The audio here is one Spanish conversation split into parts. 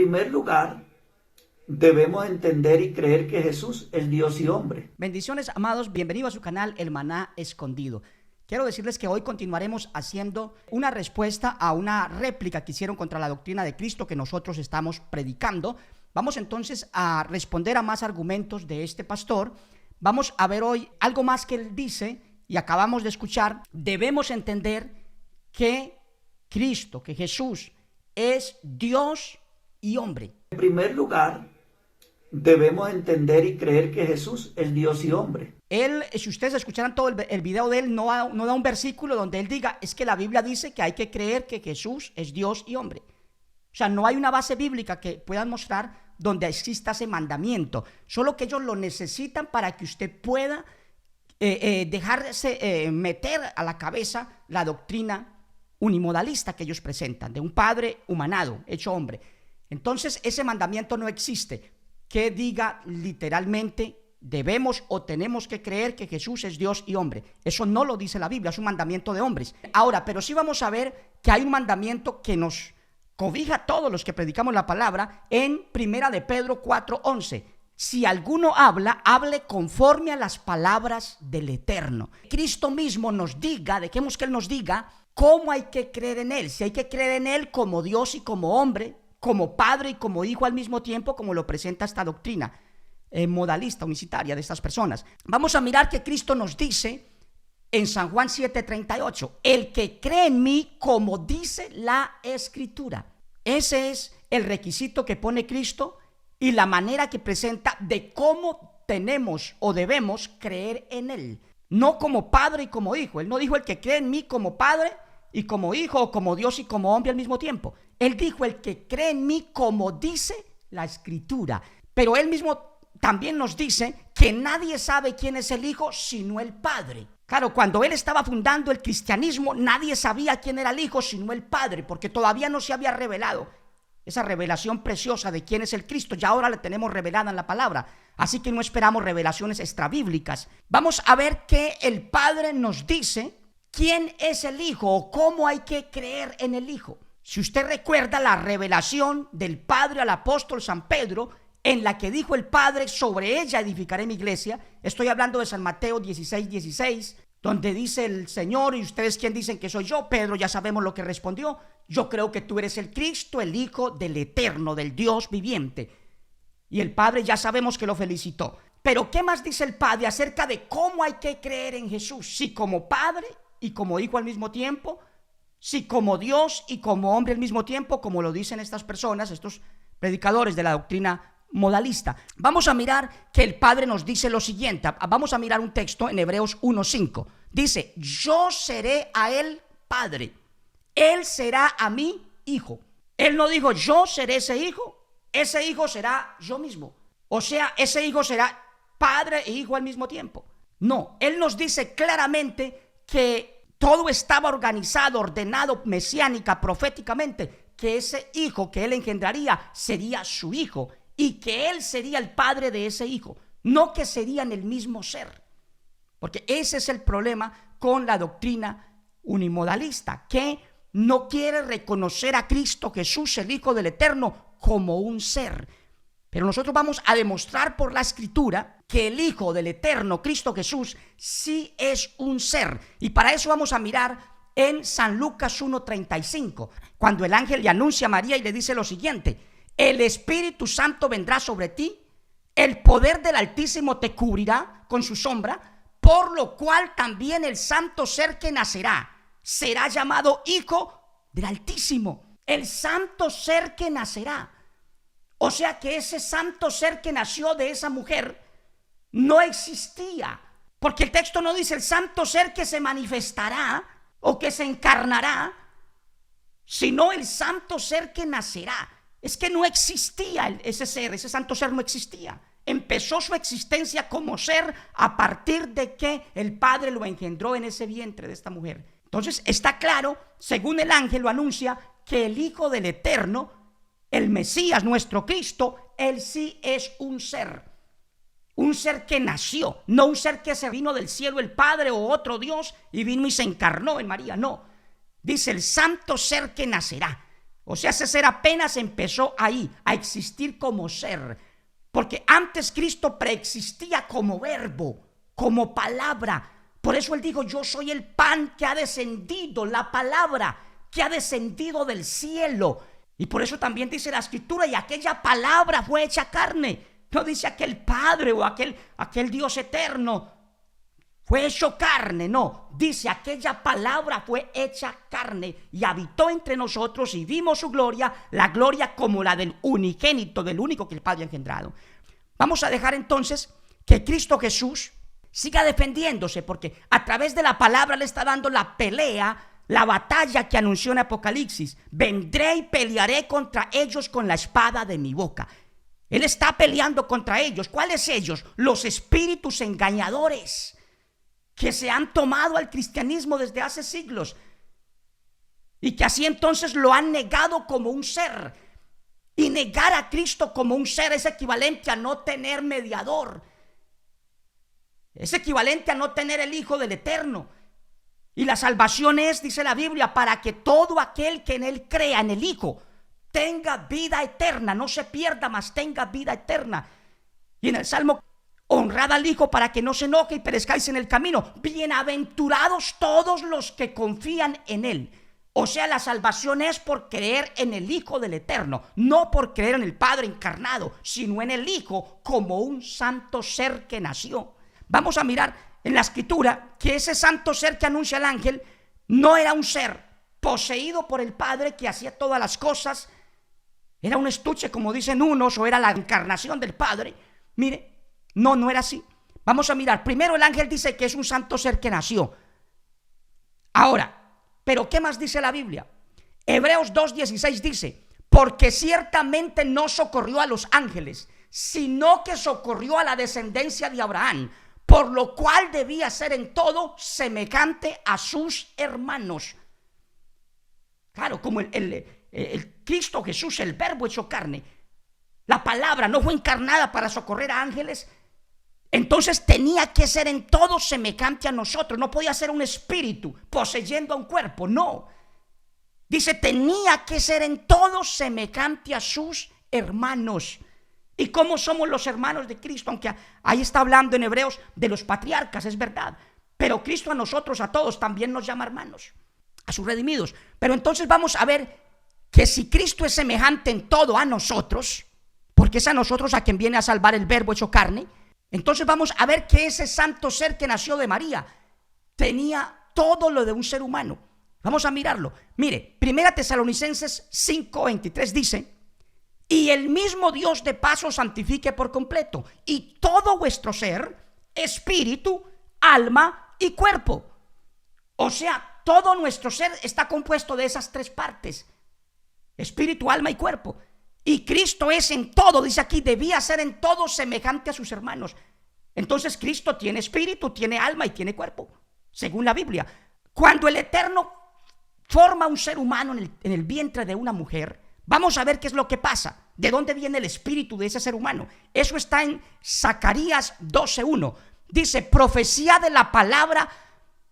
primer lugar, debemos entender y creer que Jesús es Dios y hombre. Bendiciones, amados, bienvenidos a su canal El Maná Escondido. Quiero decirles que hoy continuaremos haciendo una respuesta a una réplica que hicieron contra la doctrina de Cristo que nosotros estamos predicando. Vamos entonces a responder a más argumentos de este pastor. Vamos a ver hoy algo más que él dice y acabamos de escuchar. Debemos entender que Cristo, que Jesús es Dios y hombre. En primer lugar, debemos entender y creer que Jesús es Dios y hombre. Él, si ustedes escucharan todo el video de él, no da un versículo donde él diga, es que la Biblia dice que hay que creer que Jesús es Dios y hombre. O sea, no hay una base bíblica que puedan mostrar donde exista ese mandamiento. Solo que ellos lo necesitan para que usted pueda dejarse meter a la cabeza la doctrina unimodalista que ellos presentan, de un padre humanado, hecho hombre. Entonces, ese mandamiento no existe que diga literalmente debemos o tenemos que creer que Jesús es Dios y hombre. Eso no lo dice la Biblia, es un mandamiento de hombres. Ahora, pero sí vamos a ver que hay un mandamiento que nos cobija a todos los que predicamos la palabra en Primera de Pedro 4:11. Si alguno habla, hable conforme a las palabras del Eterno. Cristo mismo nos diga, dejemos que Él nos diga cómo hay que creer en Él. Si hay que creer en Él como Dios y como hombre, como padre y como hijo al mismo tiempo, como lo presenta esta doctrina modalista, unicitaria de estas personas. Vamos a mirar que Cristo nos dice en San Juan 7:38, el que cree en mí como dice la Escritura. Ese es el requisito que pone Cristo y la manera que presenta de cómo tenemos o debemos creer en Él. No como padre y como hijo. Él no dijo el que cree en mí como padre y como hijo o como Dios y como hombre al mismo tiempo. Él dijo el que cree en mí como dice la Escritura. Pero Él mismo también nos dice que nadie sabe quién es el Hijo sino el Padre. Claro, cuando Él estaba fundando el cristianismo, nadie sabía quién era el Hijo sino el Padre, porque todavía no se había revelado esa revelación preciosa de quién es el Cristo. Ya ahora la tenemos revelada en la palabra, así que no esperamos revelaciones extrabíblicas. Vamos a ver que el Padre nos dice quién es el Hijo o cómo hay que creer en el Hijo. Si usted recuerda la revelación del Padre al apóstol San Pedro, en la que dijo el Padre, sobre ella edificaré mi iglesia. Estoy hablando de San Mateo 16:16, donde dice el Señor, ¿y ustedes quién dicen que soy yo? Pedro, ya sabemos lo que respondió. Yo creo que tú eres el Cristo, el Hijo del Eterno, del Dios viviente. Y el Padre ya sabemos que lo felicitó. Pero ¿qué más dice el Padre acerca de cómo hay que creer en Jesús? Si como Padre y como Hijo al mismo tiempo, si como Dios y como hombre al mismo tiempo, como lo dicen estas personas, estos predicadores de la doctrina modalista. Vamos a mirar que el Padre nos dice lo siguiente. Vamos a mirar un texto en Hebreos 1:5. Dice, yo seré a él padre, él será a mí hijo. Él no dijo yo seré ese hijo será yo mismo. O sea, ese hijo será padre e hijo al mismo tiempo. No, él nos dice claramente que todo estaba organizado, ordenado, mesiánica, proféticamente, que ese hijo que él engendraría sería su hijo y que él sería el padre de ese hijo, no que serían el mismo ser. Porque ese es el problema con la doctrina unimodalista, que no quiere reconocer a Cristo Jesús, el Hijo del Eterno, como un ser. Pero nosotros vamos a demostrar por la Escritura que el Hijo del Eterno, Cristo Jesús, sí es un ser. Y para eso vamos a mirar en San Lucas 1:35, cuando el ángel le anuncia a María y le dice lo siguiente: el Espíritu Santo vendrá sobre ti, el poder del Altísimo te cubrirá con su sombra, por lo cual también el santo ser que nacerá será llamado Hijo del Altísimo. El santo ser que nacerá. O sea que ese santo ser que nació de esa mujer no existía, porque el texto no dice el santo ser que se manifestará o que se encarnará, sino el santo ser que nacerá. Es que no existía ese ser, ese santo ser no existía. Empezó su existencia como ser a partir de que el Padre lo engendró en ese vientre de esta mujer. Entonces está claro, según el ángel lo anuncia, que el Hijo del Eterno, el Mesías, nuestro Cristo, él sí es un ser que nació, no un ser que se vino del cielo el Padre o otro Dios y vino y se encarnó en María, no. Dice el santo ser que nacerá. O sea, ese ser apenas empezó ahí a existir como ser, porque antes Cristo preexistía como verbo, como palabra. Por eso Él dijo: yo soy el pan que ha descendido, la palabra que ha descendido del cielo. Y por eso también dice la Escritura: y aquella palabra fue hecha carne. No dice aquel Padre o aquel Dios eterno fue hecho carne, no, dice aquella palabra fue hecha carne y habitó entre nosotros y vimos su gloria, la gloria como la del unigénito, del único que el Padre ha engendrado. Vamos a dejar entonces que Cristo Jesús siga defendiéndose, porque a través de la palabra le está dando la pelea, la batalla que anunció en Apocalipsis. Vendré y pelearé contra ellos con la espada de mi boca. Él está peleando contra ellos. ¿Cuáles ellos? Los espíritus engañadores que se han tomado al cristianismo desde hace siglos y que así entonces lo han negado como un ser. Y negar a Cristo como un ser es equivalente a no tener mediador, es equivalente a no tener el Hijo del Eterno. Y la salvación es, dice la Biblia, para que todo aquel que en Él crea, en el Hijo, tenga vida eterna, no se pierda, mas tenga vida eterna. Y en el Salmo: honrad al Hijo para que no se enoje y perezcáis en el camino. Bienaventurados todos los que confían en Él. O sea, la salvación es por creer en el Hijo del Eterno, no por creer en el Padre encarnado, sino en el Hijo como un santo ser que nació. Vamos a mirar en la Escritura que ese santo ser que anuncia el ángel no era un ser poseído por el Padre que hacía todas las cosas, era un estuche como dicen unos, o era la encarnación del Padre. Mire, no era así. Vamos a mirar. Primero, el ángel dice que es un santo ser que nació. Ahora, ¿pero qué más dice la Biblia? Hebreos 2:16 dice: porque ciertamente no socorrió a los ángeles, sino que socorrió a la descendencia de Abraham, por lo cual debía ser en todo semejante a sus hermanos. Claro, como el Cristo Jesús, el verbo hecho carne, la palabra no fue encarnada para socorrer a ángeles, entonces tenía que ser en todo semejante a nosotros. No podía ser un espíritu poseyendo a un cuerpo, no. Dice, tenía que ser en todo semejante a sus hermanos. ¿Y cómo somos los hermanos de Cristo? Aunque ahí está hablando en Hebreos de los patriarcas, es verdad. Pero Cristo a nosotros, a todos, también nos llama hermanos, a sus redimidos. Pero entonces vamos a ver que si Cristo es semejante en todo a nosotros, porque es a nosotros a quien viene a salvar el verbo hecho carne, entonces vamos a ver que ese santo ser que nació de María tenía todo lo de un ser humano. Vamos a mirarlo. Mire, 1 Tesalonicenses 5:23 dice: y el mismo Dios de paz os santifique por completo, y todo vuestro ser, espíritu, alma y cuerpo. O sea, todo nuestro ser está compuesto de esas tres partes: espíritu, alma y cuerpo. Y Cristo es en todo, dice aquí, debía ser en todo semejante a sus hermanos. Entonces Cristo tiene espíritu, tiene alma y tiene cuerpo, según la Biblia. Cuando el Eterno forma un ser humano en el vientre de una mujer, vamos a ver qué es lo que pasa, de dónde viene el espíritu de ese ser humano. Eso está en Zacarías 12:1. Dice: profecía de la palabra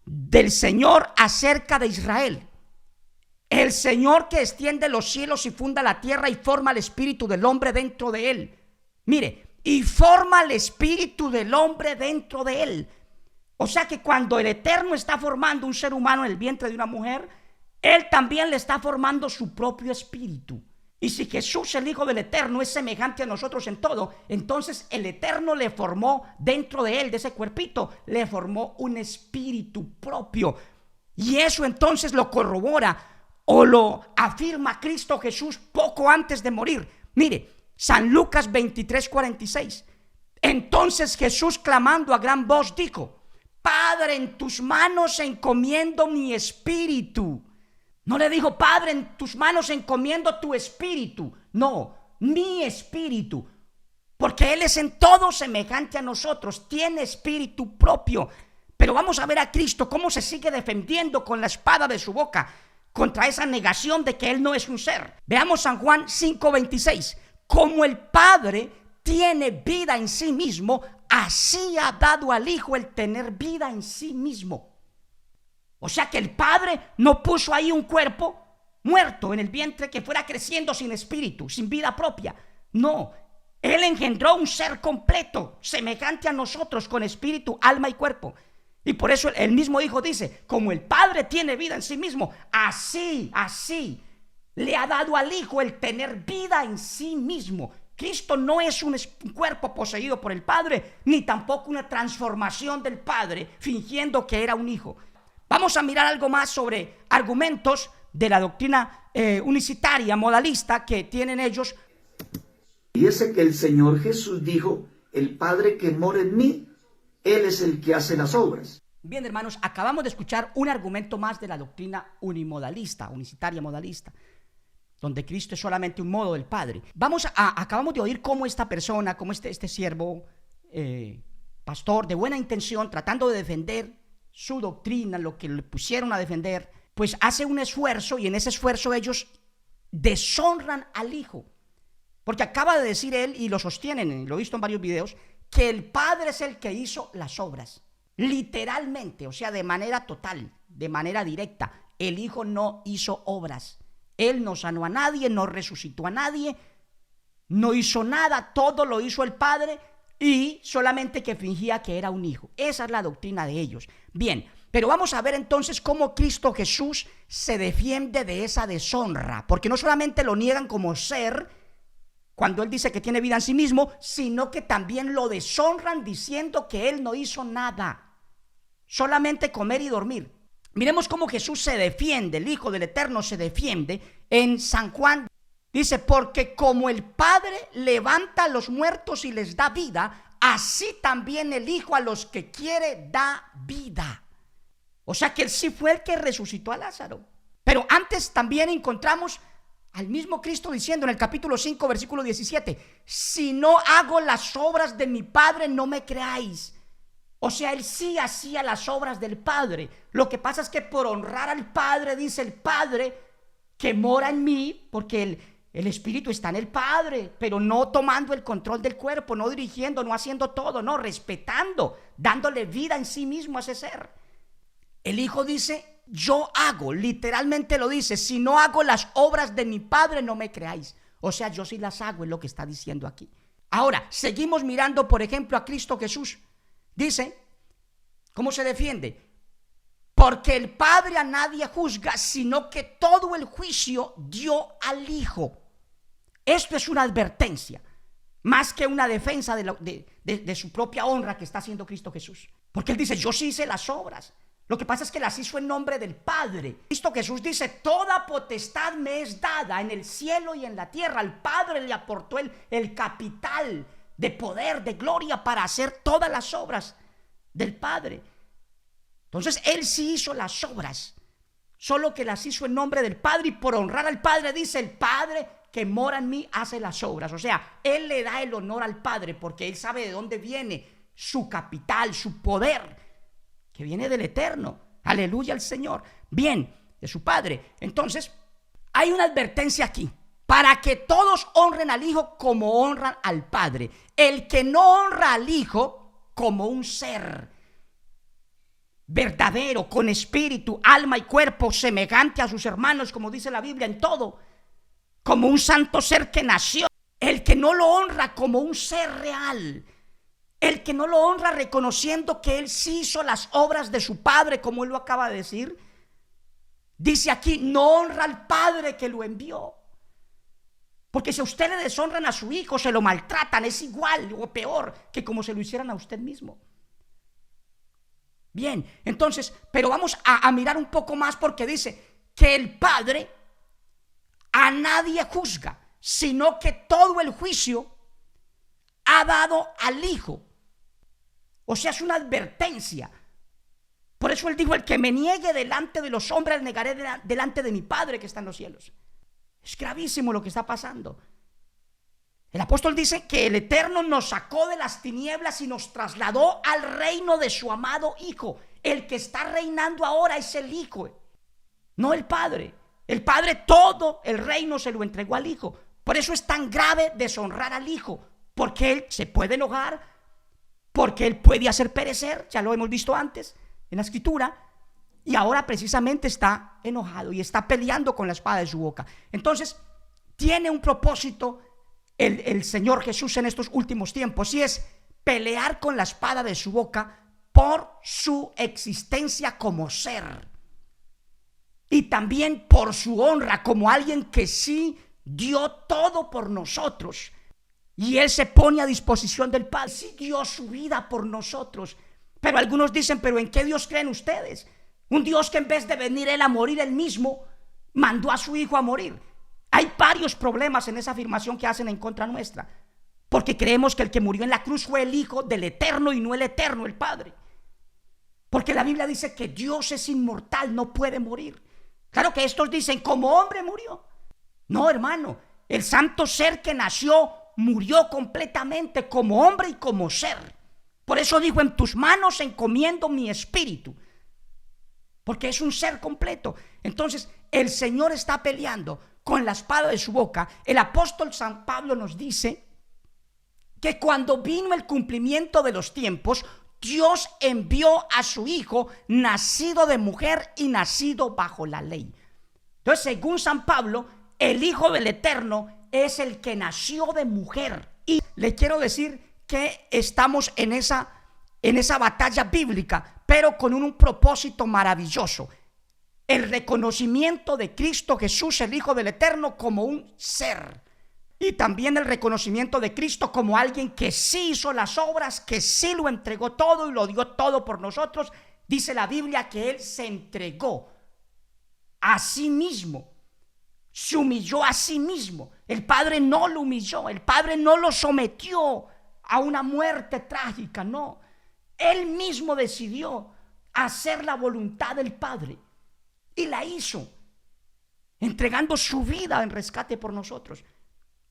del Señor acerca de Israel. El Señor que extiende los cielos y funda la tierra y forma el espíritu del hombre dentro de él. Mire, y forma el espíritu del hombre dentro de él. O sea que cuando el Eterno está formando un ser humano en el vientre de una mujer, Él también le está formando su propio espíritu. Y si Jesús, el Hijo del Eterno, es semejante a nosotros en todo, entonces el Eterno le formó dentro de él, de ese cuerpito, le formó un espíritu propio. Y eso entonces lo corrobora o lo afirma Cristo Jesús poco antes de morir. Mire, San Lucas 23:46. Entonces Jesús, clamando a gran voz, dijo: Padre, en tus manos encomiendo mi espíritu. No le dijo: Padre, en tus manos encomiendo tu espíritu. No, mi espíritu. Porque Él es en todo semejante a nosotros. Tiene espíritu propio. Pero vamos a ver a Cristo cómo se sigue defendiendo con la espada de su boca contra esa negación de que Él no es un ser. Veamos San Juan 5:26. Como el Padre tiene vida en sí mismo, así ha dado al Hijo el tener vida en sí mismo. O sea que el Padre no puso ahí un cuerpo muerto en el vientre que fuera creciendo sin espíritu, sin vida propia. No, Él engendró un ser completo, semejante a nosotros, con espíritu, alma y cuerpo. Y por eso el mismo Hijo dice, como el Padre tiene vida en sí mismo, así le ha dado al Hijo el tener vida en sí mismo. Cristo no es un cuerpo poseído por el Padre, ni tampoco una transformación del Padre fingiendo que era un hijo. Vamos a mirar algo más sobre argumentos de la doctrina unicitaria, modalista, que tienen ellos. Y ese que el Señor Jesús dijo, el Padre que mora en mí, Él es el que hace las obras. Bien, hermanos, acabamos de escuchar un argumento más de la doctrina unimodalista, unicitaria modalista, donde Cristo es solamente un modo del Padre. Acabamos de oír cómo esta persona, como este siervo, pastor de buena intención, tratando de defender su doctrina, lo que le pusieron a defender, pues hace un esfuerzo, y en ese esfuerzo ellos deshonran al Hijo. Porque acaba de decir él, y lo sostienen, lo he visto en varios videos, que el Padre es el que hizo las obras. Literalmente, o sea, de manera total, de manera directa. El Hijo no hizo obras. Él no sanó a nadie, no resucitó a nadie, no hizo nada, todo lo hizo el Padre, y solamente que fingía que era un hijo. Esa es la doctrina de ellos. Bien, pero vamos a ver entonces cómo Cristo Jesús se defiende de esa deshonra, porque no solamente lo niegan como ser, cuando Él dice que tiene vida en sí mismo, sino que también lo deshonran diciendo que Él no hizo nada, solamente comer y dormir. Miremos cómo Jesús se defiende, el Hijo del Eterno se defiende en San Juan. Dice, porque como el Padre levanta a los muertos y les da vida, así también el Hijo a los que quiere da vida. O sea que Él sí fue el que resucitó a Lázaro. Pero antes también encontramos al mismo Cristo diciendo en el capítulo 5, versículo 17, si no hago las obras de mi Padre, no me creáis. O sea, Él sí hacía las obras del Padre. Lo que pasa es que por honrar al Padre, dice el Padre, que mora en mí, porque el Espíritu está en el Padre, pero no tomando el control del cuerpo, no dirigiendo, no haciendo todo, no, respetando, dándole vida en sí mismo a ese ser. El Hijo dice, yo hago, literalmente lo dice, si no hago las obras de mi Padre, no me creáis. O sea, yo sí las hago, es lo que está diciendo aquí. Ahora, seguimos mirando, por ejemplo, a Cristo Jesús. Dice, ¿cómo se defiende? Porque el Padre a nadie juzga, sino que todo el juicio dio al Hijo. Esto es una advertencia, más que una defensa de su propia honra que está haciendo Cristo Jesús. Porque Él dice, yo sí hice las obras. Lo que pasa es que las hizo en nombre del Padre. Cristo Jesús dice, toda potestad me es dada en el cielo y en la tierra. Al Padre le aportó el capital de poder, de gloria para hacer todas las obras del Padre. Entonces Él sí hizo las obras, solo que las hizo en nombre del Padre, y por honrar al Padre dice, el Padre que mora en mí hace las obras. O sea, Él le da el honor al Padre porque Él sabe de dónde viene su capital, su poder, que viene del Eterno. Aleluya al Señor. Bien, de su Padre. Entonces, hay una advertencia aquí. Para que todos honren al Hijo como honran al Padre. El que no honra al Hijo como un ser verdadero, con espíritu, alma y cuerpo, semejante a sus hermanos, como dice la Biblia, en todo, como un santo ser que nació. El que no lo honra como un ser real, el que no lo honra reconociendo que Él sí hizo las obras de su Padre, como Él lo acaba de decir, dice aquí, no honra al Padre que lo envió. Porque si a usted le deshonran a su hijo, se lo maltratan, es igual o peor que como se lo hicieran a usted mismo. Bien, entonces, pero vamos a mirar un poco más, porque dice que el Padre a nadie juzga, sino que todo el juicio ha dado al Hijo. O sea, es una advertencia. Por eso Él dijo, el que me niegue delante de los hombres, negaré delante de mi Padre que está en los cielos. Es gravísimo lo que está pasando. El apóstol dice que el Eterno nos sacó de las tinieblas y nos trasladó al reino de su amado Hijo. El que está reinando ahora es el Hijo, no el Padre. El Padre todo el reino se lo entregó al Hijo. Por eso es tan grave deshonrar al Hijo, porque Él se puede enojar, porque Él puede hacer perecer, ya lo hemos visto antes en la Escritura, Y ahora precisamente está enojado y está peleando con la espada de su boca. Entonces, tiene un propósito el Señor Jesús en estos últimos tiempos, y es pelear con la espada de su boca por su existencia como ser. Y también por su honra como alguien que sí dio todo por nosotros. Y Él se pone a disposición del Padre. Sí dio su vida por nosotros. Pero algunos dicen, ¿pero en qué Dios creen ustedes? Un Dios que en vez de venir Él a morir Él mismo, mandó a su Hijo a morir. Hay varios problemas en esa afirmación que hacen en contra nuestra. Porque creemos que el que murió en la cruz fue el Hijo del Eterno y no el Eterno, el Padre. Porque la Biblia dice que Dios es inmortal, no puede morir. Claro que estos dicen, como hombre murió. No, hermano, el santo ser que nació murió completamente como hombre y como ser. Por eso dijo, en tus manos encomiendo mi espíritu. Porque es un ser completo. Entonces, el Señor está peleando con la espada de su boca. El apóstol San Pablo nos dice que cuando vino el cumplimiento de los tiempos, Dios envió a su Hijo, nacido de mujer y nacido bajo la ley. Entonces, según San Pablo, el Hijo del Eterno es el que nació de mujer. Y le quiero decir que estamos en esa batalla bíblica, pero con un propósito maravilloso. El reconocimiento de Cristo Jesús, el Hijo del Eterno, como un ser. Y también el reconocimiento de Cristo como alguien que sí hizo las obras, que sí lo entregó todo y lo dio todo por nosotros. Dice la Biblia que Él se entregó a sí mismo, se humilló a sí mismo. El Padre no lo humilló, el Padre no lo sometió a una muerte trágica, no. Él mismo decidió hacer la voluntad del Padre y la hizo, entregando su vida en rescate por nosotros.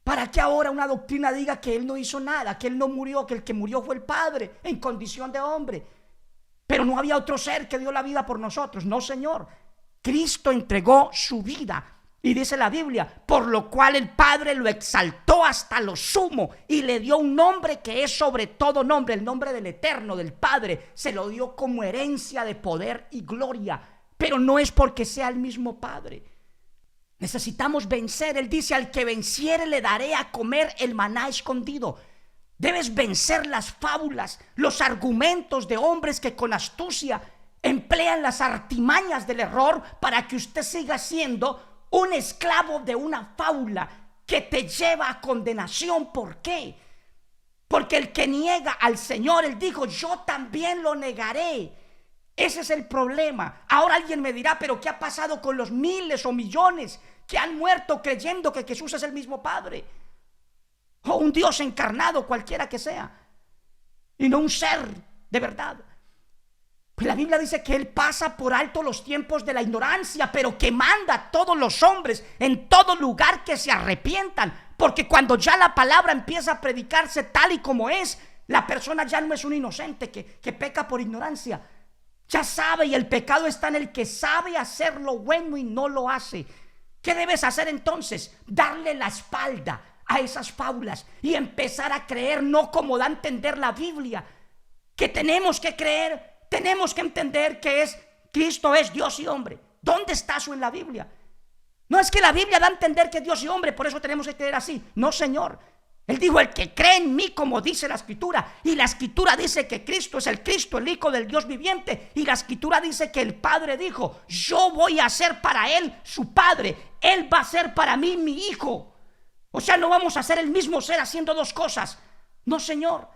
¿Para qué ahora una doctrina diga que Él no hizo nada, que Él no murió, que el que murió fue el Padre en condición de hombre? Pero no había otro ser que dio la vida por nosotros. No, Señor. Cristo entregó su vida. Y dice la Biblia, por lo cual el Padre lo exaltó hasta lo sumo y le dio un nombre que es sobre todo nombre, el nombre del Eterno, del Padre. Se lo dio como herencia de poder y gloria. Pero no es porque sea el mismo Padre. Necesitamos vencer. Él dice, al que venciere le daré a comer el maná escondido. Debes vencer las fábulas, los argumentos de hombres que con astucia emplean las artimañas del error para que usted siga siendo un esclavo de una fábula que te lleva a condenación. ¿Por qué? Porque el que niega al Señor, Él dijo, yo también lo negaré. Ese es el problema. Ahora alguien me dirá, pero ¿qué ha pasado con los miles o millones que han muerto creyendo que Jesús es el mismo Padre? O un Dios encarnado, cualquiera que sea, y no un ser de verdad. Pues la Biblia dice que Él pasa por alto los tiempos de la ignorancia, pero que manda a todos los hombres en todo lugar que se arrepientan. Porque cuando ya la palabra empieza a predicarse tal y como es, la persona ya no es un inocente que peca por ignorancia. Ya sabe, y el pecado está en el que sabe hacer lo bueno y no lo hace. ¿Qué debes hacer entonces? Darle la espalda a esas fábulas y empezar a creer no como da a entender la Biblia, que tenemos que creer, tenemos que entender que Cristo es Dios y hombre. ¿Dónde está eso en la Biblia? No es que la Biblia da a entender que es Dios y hombre, por eso tenemos que creer así. No, Señor. Él dijo, el que cree en mí, como dice la Escritura. Y la Escritura dice que Cristo es el Cristo, el Hijo del Dios viviente. Y la Escritura dice que el Padre dijo, yo voy a ser para Él su Padre. Él va a ser para mí mi Hijo. O sea, no vamos a ser el mismo ser haciendo dos cosas. No, Señor.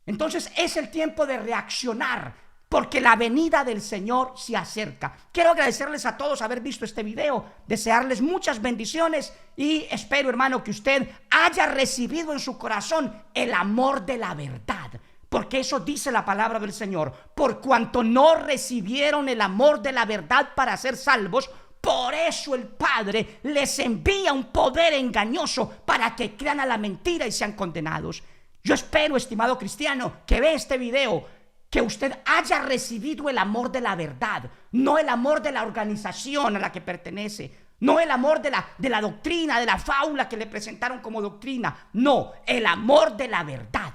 Entonces es el tiempo de reaccionar, porque la venida del Señor se acerca. Quiero agradecerles a todos haber visto este video, desearles muchas bendiciones y espero, hermano, que usted haya recibido en su corazón el amor de la verdad, porque eso dice la palabra del Señor. Por cuanto no recibieron el amor de la verdad para ser salvos, por eso el Padre les envía un poder engañoso para que crean a la mentira y sean condenados. Yo espero, estimado cristiano, que ve este video, que usted haya recibido el amor de la verdad, no el amor de la organización a la que pertenece, no el amor de la doctrina, de la fábula que le presentaron como doctrina, no, el amor de la verdad.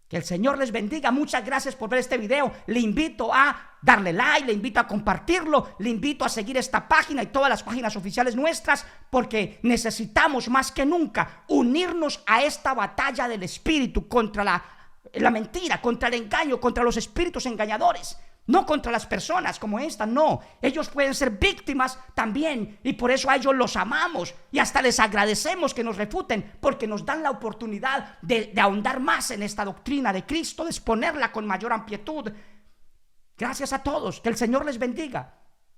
Que el Señor les bendiga. Muchas gracias por ver este video. Le invito a darle like, le invito a compartirlo, le invito a seguir esta página y todas las páginas oficiales nuestras, porque necesitamos más que nunca unirnos a esta batalla del espíritu contra la mentira, contra el engaño, contra los espíritus engañadores. No contra las personas como esta, no. Ellos pueden ser víctimas también, y por eso a ellos los amamos y hasta les agradecemos que nos refuten, porque nos dan la oportunidad de ahondar más en esta doctrina de Cristo, de exponerla con mayor amplitud. Gracias a todos, que el Señor les bendiga.